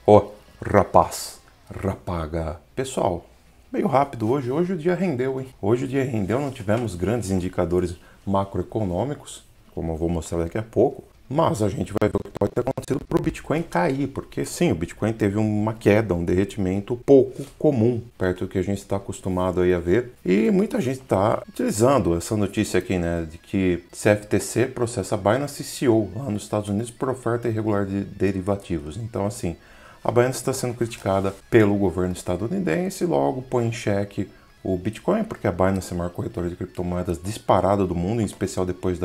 Ó, rapaz, rapaga. Pessoal, meio rápido hoje. Hoje o dia rendeu, hein? Hoje o dia rendeu, não tivemos grandes indicadores macroeconômicos, como eu vou mostrar daqui a pouco. Mas a gente vai ver o que pode ter acontecido para o Bitcoin cair, porque sim, o Bitcoin teve uma queda, um derretimento pouco comum, perto do que a gente está acostumado aí a ver. E muita gente está utilizando essa notícia aqui, né, de que CFTC processa Binance CEO lá nos Estados Unidos por oferta irregular de derivativos. Então, assim, a Binance está sendo criticada pelo governo estadunidense e logo põe em xeque o Bitcoin, porque a Binance é a maior corretora de criptomoedas disparada do mundo, em especial depois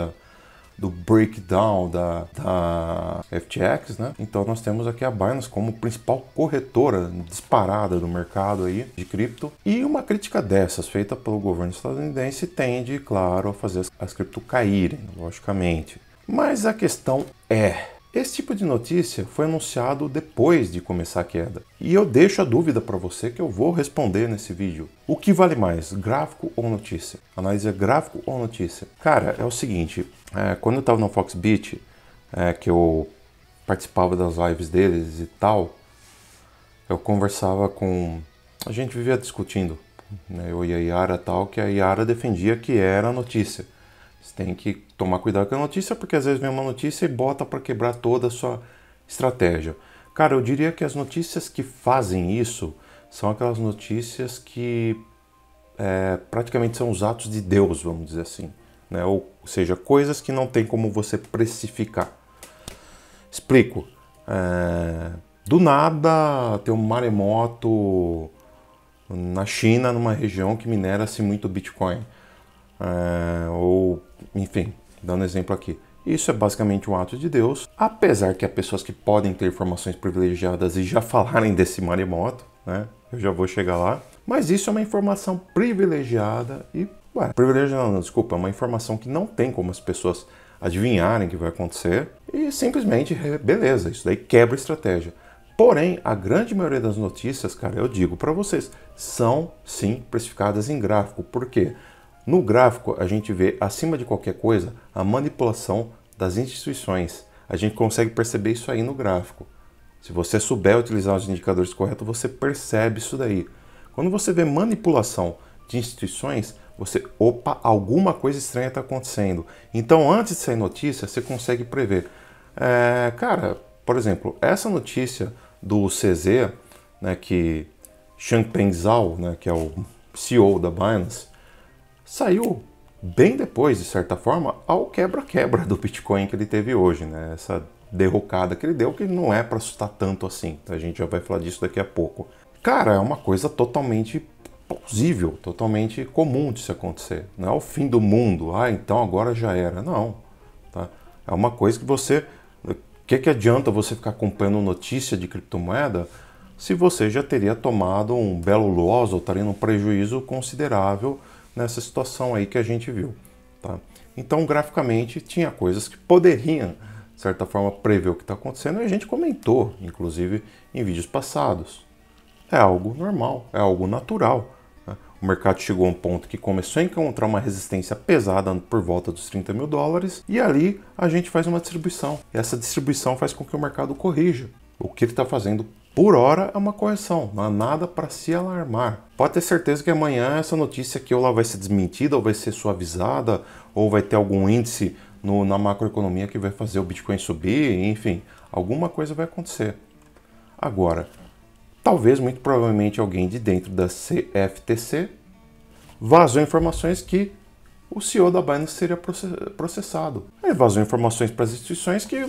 do breakdown da FTX, né? Então nós temos aqui a Binance como principal corretora disparada do mercado aí de cripto. E uma crítica dessas feita pelo governo estadunidense tende, claro, a fazer as cripto caírem, logicamente. Mas a questão é, esse tipo de notícia foi anunciado depois de começar a queda. E eu deixo a dúvida para você que eu vou responder nesse vídeo. O que vale mais, gráfico ou notícia? Análise gráfico ou notícia? Cara, é o seguinte, quando eu estava no Foxbit, que eu participava das lives deles e tal, eu conversava com... A gente vivia discutindo, né, eu e a Yara tal, que a Yara defendia que era notícia. Você tem que tomar cuidado com a notícia, porque às vezes vem uma notícia e bota para quebrar toda a sua estratégia. Cara, eu diria que as notícias que fazem isso são aquelas notícias que praticamente são os atos de Deus, vamos dizer assim, né? Ou seja, coisas que não tem como você precificar. Explico. Do nada tem um maremoto na China, numa região que minera-se muito Bitcoin. Ou, enfim, dando exemplo aqui. Isso é basicamente um ato de Deus, apesar que há pessoas que podem ter informações privilegiadas e já falarem desse maremoto, né? Eu já vou chegar lá. Mas isso é uma informação privilegiada e... privilegiada não, desculpa, é uma informação que não tem como as pessoas adivinharem que vai acontecer e simplesmente, beleza, isso daí quebra a estratégia. Porém, a grande maioria das notícias, cara, eu digo para vocês, são sim precificadas em gráfico. Por quê? No gráfico, a gente vê, acima de qualquer coisa, a manipulação das instituições. A gente consegue perceber isso aí no gráfico. Se você souber utilizar os indicadores corretos, você percebe isso daí. Quando você vê manipulação de instituições, você, opa, alguma coisa estranha está acontecendo. Então, antes de sair notícia, você consegue prever. Cara, por exemplo, essa notícia do CZ, né, que Changpeng Zhao, né, que é o CEO da Binance, saiu bem depois, de certa forma, ao quebra-quebra do Bitcoin que ele teve hoje, né? Essa derrocada que ele deu, que não é para assustar tanto assim. A gente já vai falar disso daqui a pouco. Cara, é uma coisa totalmente plausível, totalmente comum de se acontecer. Não é o fim do mundo. Então agora já era. Não. Tá? É uma coisa que você... O que adianta você ficar acompanhando notícia de criptomoeda se você já teria tomado um belo loss ou estaria num prejuízo considerável nessa situação aí que a gente viu, tá? Então, graficamente, tinha coisas que poderiam, de certa forma, prever o que está acontecendo e a gente comentou, inclusive, em vídeos passados. É algo normal, é algo natural, né? O mercado chegou a um ponto que começou a encontrar uma resistência pesada por volta dos 30 mil dólares e ali a gente faz uma distribuição. E essa distribuição faz com que o mercado corrija. O que ele está fazendo por hora é uma correção, não há nada para se alarmar. Pode ter certeza que amanhã essa notícia aqui ou ela vai ser desmentida, ou vai ser suavizada, ou vai ter algum índice na macroeconomia que vai fazer o Bitcoin subir, enfim, alguma coisa vai acontecer. Agora, talvez, muito provavelmente, alguém de dentro da CFTC vazou informações que o CEO da Binance seria processado. Ele vazou informações para as instituições que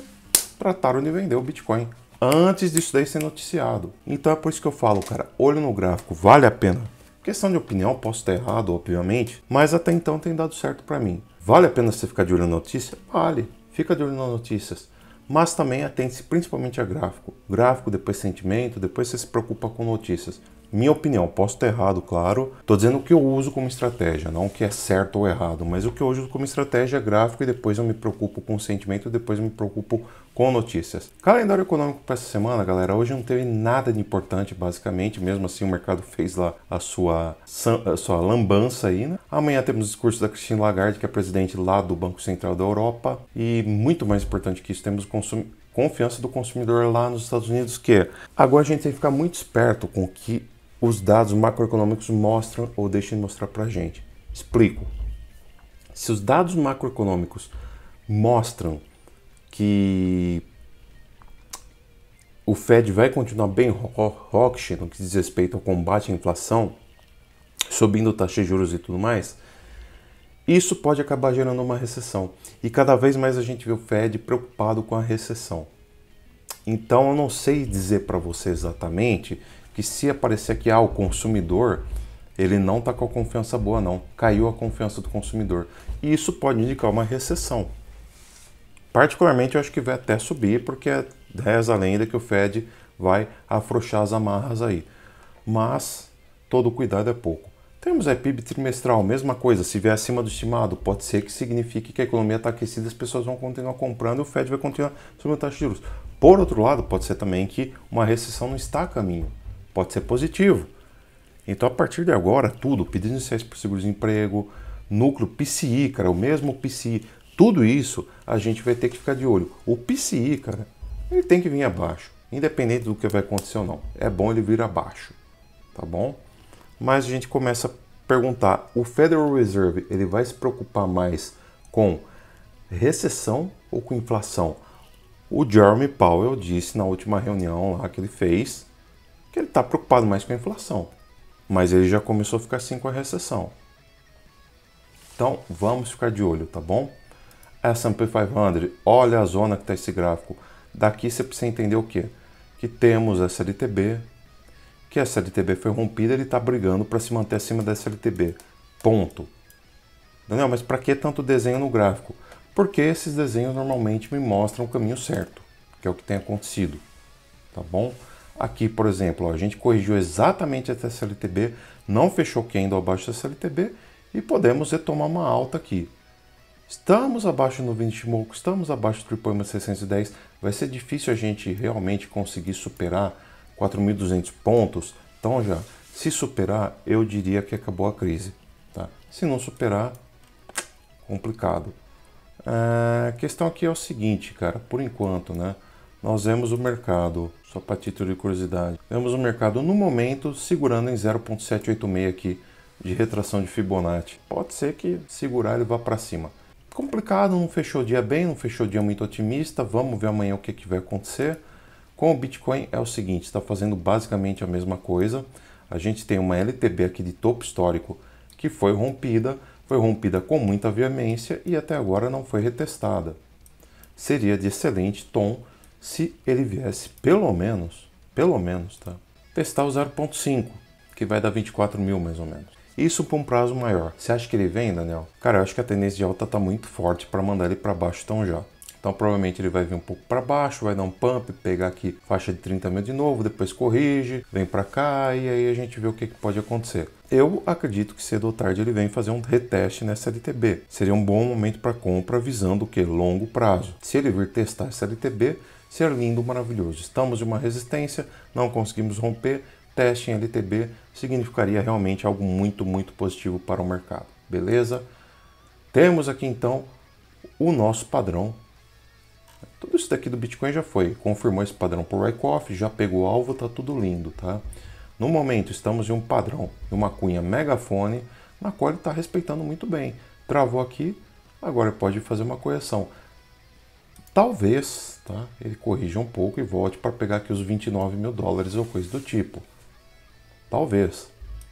trataram de vender o Bitcoin antes disso daí ser noticiado. Então é por isso que eu falo, cara, olho no gráfico, vale a pena. Questão de opinião, posso estar errado, obviamente, mas até então tem dado certo para mim. Vale a pena você ficar de olho na notícia? Vale, fica de olho nas notícias. Mas também atente-se principalmente a gráfico. Gráfico, depois sentimento, depois você se preocupa com notícias. Minha opinião, posso estar errado, claro. Estou dizendo o que eu uso como estratégia, não o que é certo ou errado, mas o que eu uso como estratégia é gráfico e depois eu me preocupo com sentimento e depois eu me preocupo com notícias. Calendário econômico para essa semana, galera, hoje não teve nada de importante, basicamente, mesmo assim o mercado fez lá a sua lambança aí, né? Amanhã temos o discurso da Christine Lagarde, que é presidente lá do Banco Central da Europa, e muito mais importante que isso, temos confiança do consumidor lá nos Estados Unidos, que é, agora a gente tem que ficar muito esperto com o que os dados macroeconômicos mostram ou deixam de mostrar para a gente. Explico. Se os dados macroeconômicos mostram que o Fed vai continuar bem hawkish no que diz respeito ao combate à inflação, subindo taxa de juros e tudo mais, isso pode acabar gerando uma recessão. E cada vez mais a gente vê o Fed preocupado com a recessão. Então eu não sei dizer para você exatamente que se aparecer aqui, o consumidor, ele não está com a confiança boa não, caiu a confiança do consumidor. E isso pode indicar uma recessão. Particularmente eu acho que vai até subir, porque reza a lenda que o Fed vai afrouxar as amarras aí. Mas todo cuidado é pouco. Temos a PIB trimestral, mesma coisa, se vier acima do estimado, pode ser que signifique que a economia está aquecida, as pessoas vão continuar comprando e o Fed vai continuar subindo a taxa de juros. Por outro lado, pode ser também que uma recessão não está a caminho, pode ser positivo. Então, a partir de agora, tudo, pedidos iniciais por seguro-desemprego, núcleo PCI, cara, o mesmo PCI, tudo isso a gente vai ter que ficar de olho. O PCI, cara, ele tem que vir abaixo, independente do que vai acontecer ou não. É bom ele vir abaixo, tá bom? Mas a gente começa a perguntar, o Federal Reserve ele vai se preocupar mais com recessão ou com inflação? O Jerome Powell disse na última reunião lá que ele fez que ele está preocupado mais com a inflação, mas ele já começou a ficar assim com a recessão. Então vamos ficar de olho, tá bom? S&P 500, olha a zona que está esse gráfico. Daqui você precisa entender o quê? Que temos a SLTB, que a SLTB foi rompida, ele está brigando para se manter acima da SLTB. Ponto. Daniel, mas para que tanto desenho no gráfico? Porque esses desenhos normalmente me mostram o caminho certo, que é o que tem acontecido. Tá bom? Aqui, por exemplo, a gente corrigiu exatamente a SLTB, não fechou candle abaixo da SLTB e podemos retomar uma alta aqui. Estamos abaixo no 20 Shimoku, estamos abaixo do Triple M 610, vai ser difícil a gente realmente conseguir superar 4.200 pontos, então já, se superar, eu diria que acabou a crise, tá? Se não superar, complicado. A questão aqui é o seguinte, cara, por enquanto, né, nós vemos o mercado, só para título de curiosidade, vemos o mercado no momento segurando em 0.786 aqui de retração de Fibonacci. Pode ser que segurar ele vá para cima. Complicado, não fechou o dia bem, não fechou o dia muito otimista, vamos ver amanhã o que vai acontecer. Com o Bitcoin é o seguinte, está fazendo basicamente a mesma coisa. A gente tem uma LTB aqui de topo histórico que foi rompida com muita veemência e até agora não foi retestada. Seria de excelente tom se ele viesse pelo menos, tá? Testar o 0.5, que vai dar 24 mil mais ou menos. Isso por um prazo maior. Você acha que ele vem, Daniel? Cara, eu acho que a tendência de alta está muito forte para mandar ele para baixo tão já. Então provavelmente ele vai vir um pouco para baixo, vai dar um pump, pegar aqui faixa de 30 mil de novo, depois corrige, vem para cá e aí a gente vê o que pode acontecer. Eu acredito que cedo ou tarde ele vem fazer um reteste nessa LTB. Seria um bom momento para compra visando o que? Longo prazo. Se ele vir testar essa LTB, ser lindo, maravilhoso. Estamos em uma resistência, não conseguimos romper, teste em LTB significaria realmente algo muito, muito positivo para o mercado. Beleza? Temos aqui então o nosso padrão. Tudo isso daqui do Bitcoin já foi, confirmou esse padrão por Wyckoff, já pegou o alvo, tá tudo lindo, tá? No momento estamos em um padrão, em uma cunha megafone, na qual ele está respeitando muito bem. Travou aqui, agora pode fazer uma correção. Talvez, tá? Ele corrija um pouco e volte para pegar aqui os 29 mil dólares ou coisa do tipo. Talvez,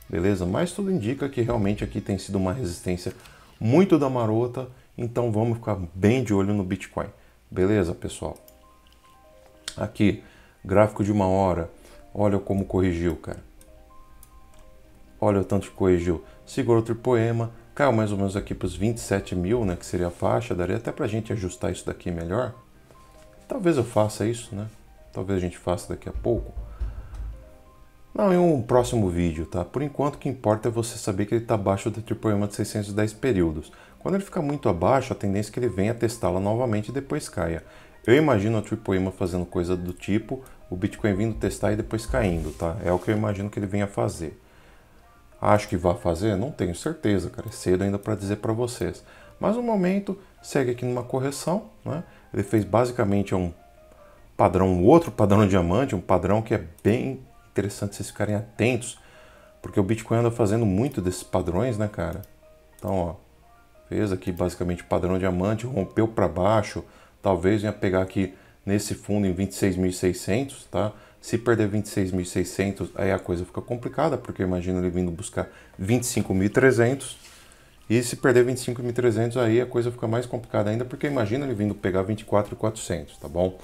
beleza? Mas tudo indica que realmente aqui tem sido uma resistência muito da marota, então vamos ficar bem de olho no Bitcoin. Beleza, pessoal? Aqui, gráfico de 1 hora. Olha como corrigiu, cara. Olha o tanto que corrigiu. Segurou o tripoema, caiu mais ou menos aqui para os 27 mil, né? Que seria a faixa. Daria até para a gente ajustar isso daqui melhor. Talvez eu faça isso, né? Talvez a gente faça daqui a pouco. Não, em um próximo vídeo, tá? Por enquanto, o que importa é você saber que ele está abaixo do tripoema de 610 períodos. Quando ele ficar muito abaixo, a tendência é que ele venha testá-la novamente e depois caia. Eu imagino a tripoema fazendo coisa do tipo, o Bitcoin vindo testar e depois caindo, tá? É o que eu imagino que ele venha fazer. Acho que vai fazer? Não tenho certeza, cara. É cedo ainda para dizer para vocês. Mas no momento, segue aqui numa correção, né? Ele fez basicamente padrão, um outro padrão diamante, um padrão que é bem interessante vocês ficarem atentos, porque o Bitcoin anda fazendo muito desses padrões, né, cara? Então, ó, fez aqui basicamente o padrão diamante, rompeu para baixo, talvez venha pegar aqui nesse fundo em 26.600, tá? Se perder 26.600, aí a coisa fica complicada, porque imagina ele vindo buscar 25.300, e se perder 25.300, aí a coisa fica mais complicada ainda, porque imagina ele vindo pegar 24.400, tá bom?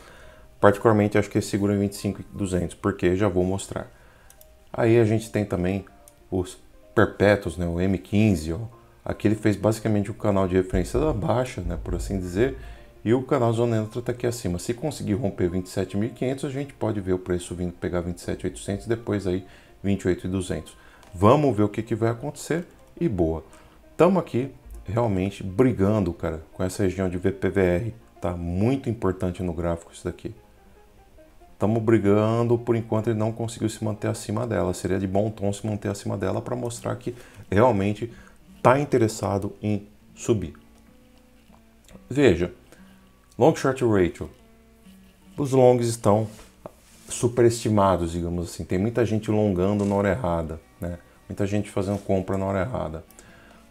Particularmente acho que ele segura em 25.200, porque já vou mostrar. Aí a gente tem também os perpétuos, né? O M15, ó. Aqui ele fez basicamente o canal de referência da baixa, né? Por assim dizer, e o canal zona neutra está aqui acima. Se conseguir romper 27.500, a gente pode ver o preço vindo pegar 27.800 e depois aí 28.200. Vamos ver o que vai acontecer e boa. Estamos aqui realmente brigando, cara, com essa região de VPVR. Tá muito importante no gráfico isso daqui. Estamos brigando, por enquanto ele não conseguiu se manter acima dela. Seria de bom tom se manter acima dela para mostrar que realmente está interessado em subir. Veja, long short ratio. Os longs estão superestimados, digamos assim. Tem muita gente longando na hora errada, né? Muita gente fazendo compra na hora errada.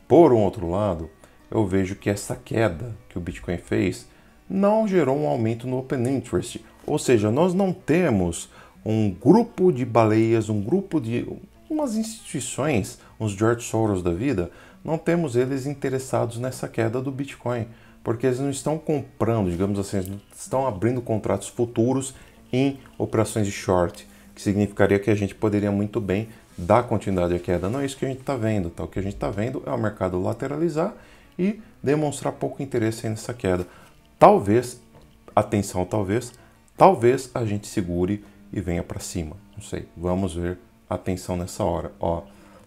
Por um outro lado, eu vejo que essa queda que o Bitcoin fez não gerou um aumento no Open Interest. Ou seja, nós não temos um grupo de baleias, um grupo de umas instituições, uns George Soros da vida, não temos eles interessados nessa queda do Bitcoin, porque eles não estão comprando, digamos assim, eles estão abrindo contratos futuros em operações de short, que significaria que a gente poderia muito bem dar continuidade à queda. Não é isso que a gente está vendo, tá? O que a gente está vendo é o mercado lateralizar e demonstrar pouco interesse nessa queda. Talvez, atenção, talvez a gente segure e venha para cima. Não sei, vamos ver. Atenção nessa hora. Ó,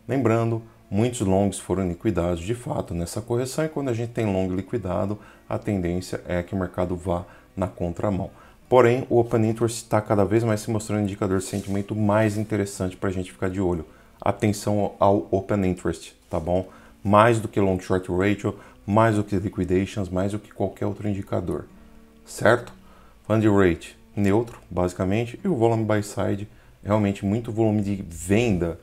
lembrando, muitos longs foram liquidados de fato nessa correção e quando a gente tem long liquidado, a tendência é que o mercado vá na contramão. Porém, o Open Interest está cada vez mais se mostrando um indicador de sentimento mais interessante para a gente ficar de olho. Atenção ao Open Interest, tá bom? Mais do que Long Short Ratio, mais do que Liquidations, mais do que qualquer outro indicador, certo? Fund Rate, neutro, basicamente, e o Volume Buy Side, realmente muito volume de venda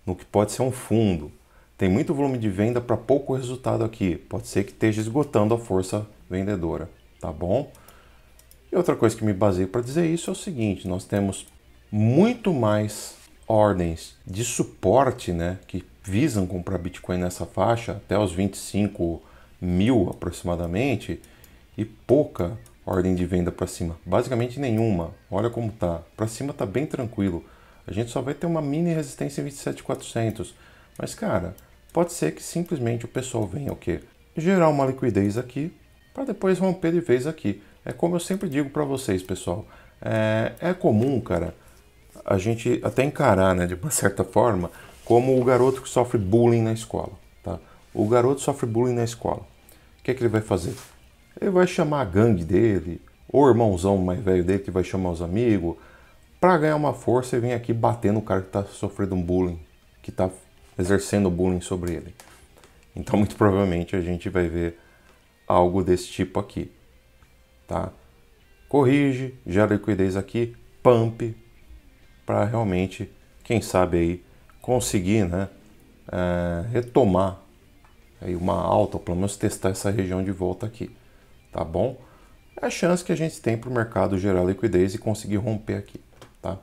no que pode ser um fundo. Tem muito volume de venda para pouco resultado aqui. Pode ser que esteja esgotando a força vendedora, tá bom? E outra coisa que me baseio para dizer isso é o seguinte, nós temos muito mais ordens de suporte, né, que visam comprar Bitcoin nessa faixa, até os 25 mil aproximadamente, e pouca ordem de venda para cima, basicamente nenhuma. Olha como tá, para cima tá bem tranquilo. A gente só vai ter uma mini resistência em 27.400, mas cara, pode ser que simplesmente o pessoal venha o quê? Gerar uma liquidez aqui, para depois romper de vez aqui. É como eu sempre digo para vocês, pessoal, é comum, cara, a gente até encarar, né, de uma certa forma, como o garoto que sofre bullying na escola, tá? O garoto sofre bullying na escola. O que é que ele vai fazer? Ele vai chamar a gangue dele, ou o irmãozão mais velho dele que vai chamar os amigos, para ganhar uma força e vir aqui bater no cara que está sofrendo um bullying, que está exercendo bullying sobre ele. Então, muito provavelmente, a gente vai ver algo desse tipo aqui, tá? Corrige, gera liquidez aqui, pump, para realmente, quem sabe aí, conseguir, né, retomar aí uma alta, ou pelo menos testar essa região de volta aqui, tá bom? É a chance que a gente tem para o mercado gerar liquidez e conseguir romper aqui, tá?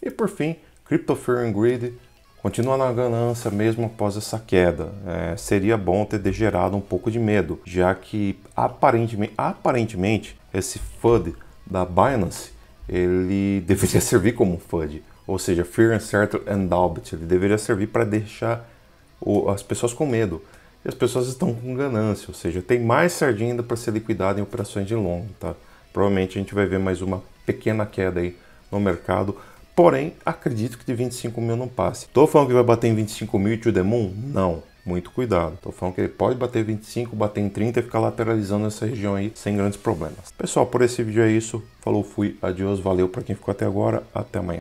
E por fim, Crypto Fear and Greed continua na ganância mesmo após essa queda. Seria bom ter gerado um pouco de medo, já que aparentemente esse FUD da Binance, ele deveria servir como um FUD, ou seja, Fear, Uncertainty and Doubt. Ele deveria servir para deixar as pessoas com medo. E as pessoas estão com ganância, ou seja, tem mais sardinha ainda para ser liquidada em operações de long, tá? Provavelmente a gente vai ver mais uma pequena queda aí no mercado, porém, acredito que de 25 mil não passe. Tô falando que vai bater em 25 mil e to the moon? Não, muito cuidado. Tô falando que ele pode bater 25, bater em 30 e ficar lateralizando essa região aí sem grandes problemas. Pessoal, por esse vídeo é isso. Falou, fui, adiós, valeu para quem ficou até agora, até amanhã.